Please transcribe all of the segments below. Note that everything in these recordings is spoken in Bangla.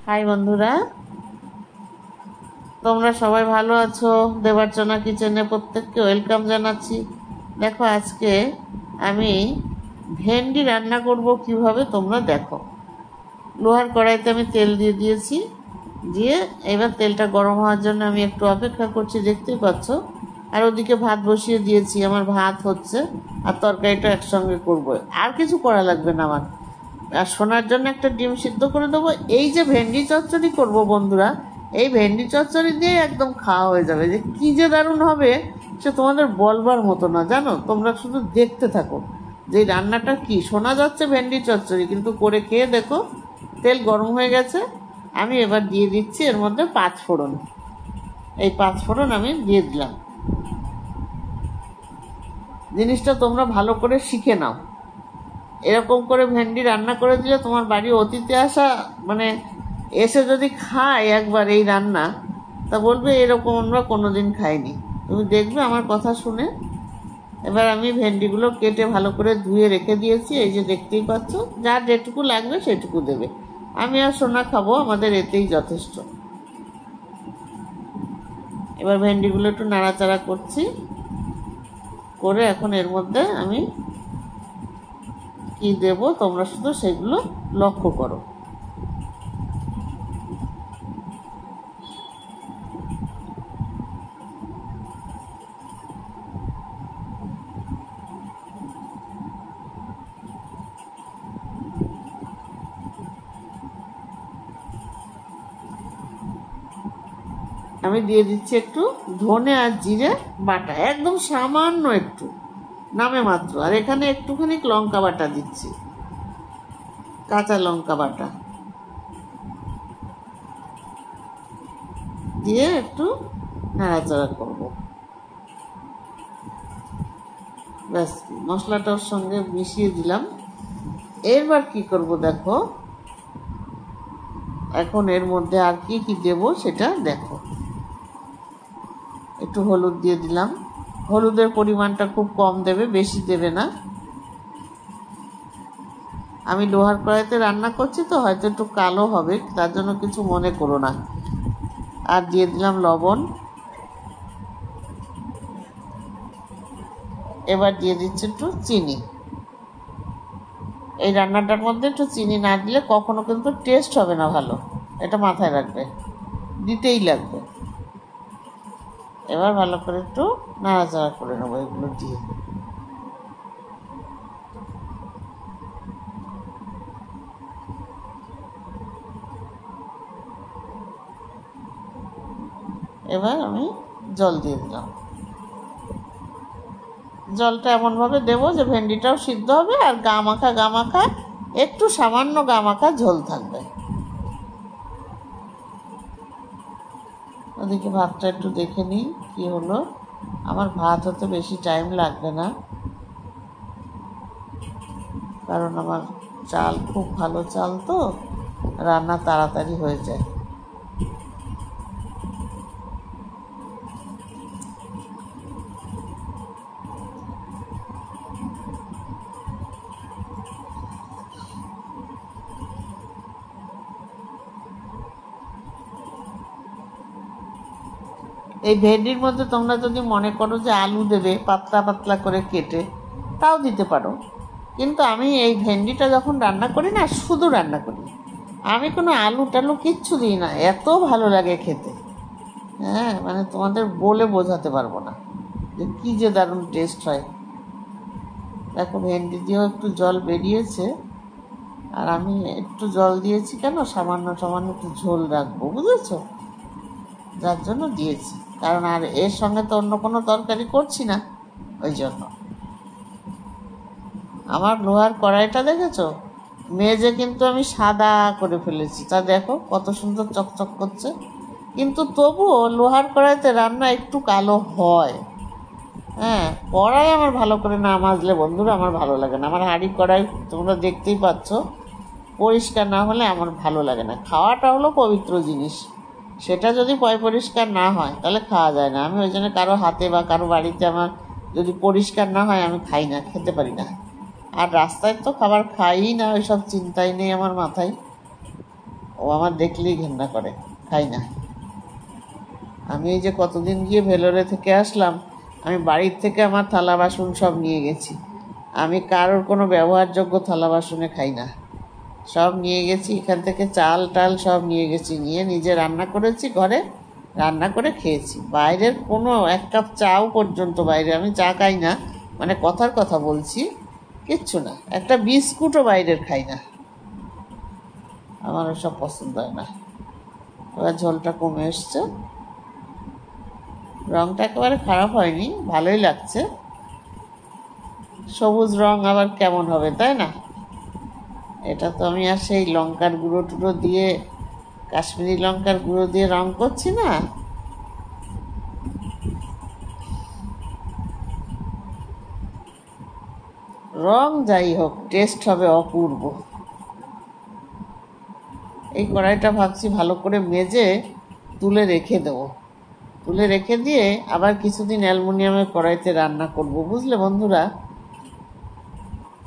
হাই বন্ধুরা, তোমরা সবাই ভালো আছো? দেবার্চনা কিচেনে প্রত্যেককে ওয়েলকাম জানাচ্ছি। দেখো, আজকে আমি ভেন্ডি রান্না করব কিভাবে তোমরা দেখো। লোহার কড়াইতে আমি তেল দিয়ে দিয়েছি, দিয়ে এবার তেলটা গরম হওয়ার জন্য আমি একটু অপেক্ষা করছি, দেখতেই পাচ্ছ। আর ওদিকে ভাত বসিয়ে দিয়েছি, আমার ভাত হচ্ছে আর তরকারিটা একসঙ্গে করবো। আর কিছু করা লাগবে না আমার। আর শোনার জন্য একটা ডিম সিদ্ধ করে দেবো। এই যে ভেন্ডি চচ্চড়ি করব বন্ধুরা, এই ভেন্ডি চচ্চড়ি দিয়ে একদম খাওয়া হয়ে যাবে। যে কী যে দারুণ হবে সে তোমাদের বলবার মতো না, জানো। তোমরা শুধু দেখতে থাকো যে রান্নাটা কি। শোনা যাচ্ছে ভেন্ডি চচ্চড়ি, কিন্তু করে খেয়ে দেখো। তেল গরম হয়ে গেছে, আমি এবার দিয়ে দিচ্ছি এর মধ্যে 5 ফোড়ন। এই 5 ফোড়ন আমি দিয়ে দিলাম। জিনিসটা তোমরা ভালো করে শিখে নাও। এরকম করে ভেন্ডি রান্না করে দিলে তোমার বাড়ি অতিথি আসা মানে এসে যদি খায় একবার এই রান্না, তা বলবে এরকম আমরা কোনোদিন খাইনি। তুমি দেখবে আমার কথা শুনে। এবার আমি ভেন্ডিগুলো কেটে ভালো করে ধুয়ে রেখে দিয়েছি, এই যে দেখতেই পাচ্ছ। যার যেটুকু লাগবে সেটুকু দেবে। আমি আর সোনা খাবো, আমাদের এতেই যথেষ্ট। এবার ভেন্ডিগুলো একটু নাড়াচাড়া করছি, করে এখন এর মধ্যে আমি কি দেব তোমরা শুধু সেগুলো লক্ষ্য করো। আমি দিয়ে দিচ্ছি একটু ধনে আর জিরে বাটা, একদম সামান্য একটু, নামে মাত্র। আর এখানে একটুখানি লঙ্কা বাটা দিচ্ছি, কাঁচা লঙ্কা বাটা দিয়ে একটু নাড়াচাড়া করব। ব্যাস, মশলাটার সঙ্গে মিশিয়ে দিলাম। এরবার কি করব দেখো, এখন এর মধ্যে আর কি কি দেব সেটা দেখো। একটু হলুদ দিয়ে দিলাম। হলুদের পরিমাণটা খুব কম দেবে, বেশি দেবে না। আমি লোহার কড়াইতে রান্না করছি তো হয়তো একটু কালো হবে, তার জন্য কিছু মনে করো না। আর দিয়ে দিলাম লবণ। এবার দিয়ে দিচ্ছি একটু চিনি। এই রান্নাটার মধ্যে একটু চিনি না দিলে কখনো কিন্তু টেস্ট হবে না ভালো, এটা মাথায় রাখবে, দিতেই লাগবে। এবার ভালো করে একটু নাড়াচাড়া করে নেবো এগুলো দিয়ে। এবার আমি জল দিয়ে দিলাম। জলটা এমনভাবে দেবো যে ভেন্ডিটাও সিদ্ধ হবে আর গা মাখা একটু সামান্য গা মাখা ঝোল থাকবে। ওদিকে ভাতটা একটু দেখে নিই কি হলো। আমার ভাত হতে বেশি টাইম লাগবে না, কারণ আমার চাল খুব ভালো চাল তো, রান্না তাড়াতাড়ি হয়ে যায়। এই ভেন্ডির মধ্যে তোমরা যদি মনে করো যে আলু দেবে পাতলা পাতলা করে কেটে, তাও দিতে পারো। কিন্তু আমি এই ভেন্ডিটা যখন রান্না করি না, শুধু রান্না করি, আমি কোনো আলু টালু কিচ্ছু দিই না। এত ভালো লাগে খেতে, হ্যাঁ, মানে তোমাদের বলে বোঝাতে পারবো না যে কী যে দারুণ টেস্ট হয়। দেখো, ভেন্ডি দিয়েও একটু জল বেরিয়েছে, আর আমি একটু জল দিয়েছি কেন, সামান্য একটু ঝোল রাখবো, বুঝেছো, যার জন্য দিয়েছি। কারণ আর এর সঙ্গে তো অন্য কোনো তরকারি করছি না, ওই জন্য। আমার লোহার কড়াইটা দেখেছো, মেজে কিন্তু আমি সাদা করে ফেলেছি, তা দেখো কত সুন্দর চকচক করছে। কিন্তু তবুও লোহার কড়াইতে রান্না একটু কালো হয়। হ্যাঁ, কড়াই আমার ভালো করে না মাজলে বন্ধুরা আমার ভালো লাগে না। আমার হাঁড়ি কড়াই তোমরা দেখতেই পাচ্ছ, পরিষ্কার না হলে আমার ভালো লাগে না। খাওয়াটা হলো পবিত্র জিনিস, সেটা যদি পরিষ্কার না হয় তাহলে খাওয়া যায় না। আমি ওই জন্য কারো হাতে বা কারো বাড়িতে আমার যদি পরিষ্কার না হয় আমি খাই না, খেতে পারি না। আর রাস্তায় তো খাবার খাই না, ওইসব চিন্তাই নেই আমার মাথায়। ও আমার দেখলেই ঘেন্না করে, খাই না। আমি এই যে কতদিন গিয়ে ভেলোরে থেকে আসলাম, আমি বাড়ির থেকে আমার থালা বাসন সব নিয়ে গেছি। আমি কারোর কোনো ব্যবহারযোগ্য থালা বাসনে খাই না, সব নিয়ে গেছি। এখান থেকে চাল টাল সব নিয়ে গেছি, নিয়ে নিজে রান্না করেছি, ঘরে রান্না করে খেয়েছি। বাইরের কোনো এক কাপ চাও পর্যন্ত, বাইরে আমি চা খাই না, মানে কথার কথা বলছি, কিচ্ছু না। একটা বিস্কুটও বাইরের খাই না, আমার ওসব পছন্দ হয় না। এবার ঝোলটা কমে এসছে, রঙটা একেবারে খারাপ হয়নি, ভালোই লাগছে। সবুজ রং আবার কেমন হবে, তাই না? এটা তো আমি আর সেই লঙ্কার গুঁড়ো টুড়ো দিয়ে, কাশ্মীরি লঙ্কার গুঁড়ো দিয়ে রং করছি না। রং যাই হোক, টেস্ট হবে অপূর্ব। এই কড়াইটা ভাবছি ভালো করে মেজে তুলে রেখে দেবো, তুলে রেখে দিয়ে আবার কিছুদিন অ্যালুমিনিয়ামের কড়াইতে রান্না করব, বুঝলে বন্ধুরা।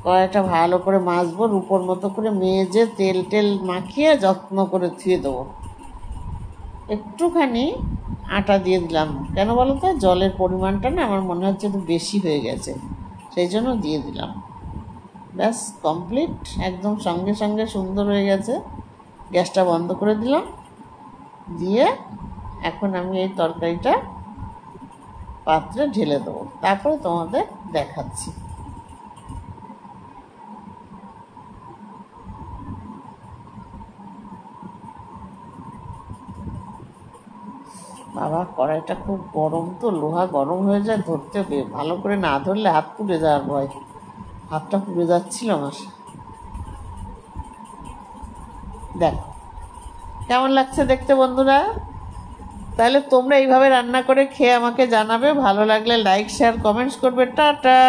কড়াইটা ভালো করে মাজবো, রূপোর মতো করে মেজে তেল টেল মাখিয়ে যত্ন করে ধুয়ে দেবো। একটুখানি আটা দিয়ে দিলাম, কেন বলো তো, জলের পরিমাণটা না আমার মনে হচ্ছে একটু বেশি হয়ে গেছে, সেই জন্য দিয়ে দিলাম। ব্যাস কমপ্লিট, একদম সঙ্গে সঙ্গে সুন্দর হয়ে গেছে। গ্যাসটা বন্ধ করে দিলাম, দিয়ে এখন আমি এই তরকারিটা পাত্রে ঢেলে দেবো, তারপরে তোমাদের দেখাচ্ছি। বাবা, কড়াইটা খুব গরম তো, লোহা গরম হয়ে যায়, ধরতে ভালো করে না ধরলে হাত পুড়ে যাওয়ার ভয়। হাতটা পুড়ে যাচ্ছিল আমার। দেখো কেমন লাগছে দেখতে বন্ধুরা। তাহলে তোমরা এইভাবে রান্না করে খেয়ে আমাকে জানাবে, ভালো লাগলে লাইক শেয়ার কমেন্টস করবে। টাটা।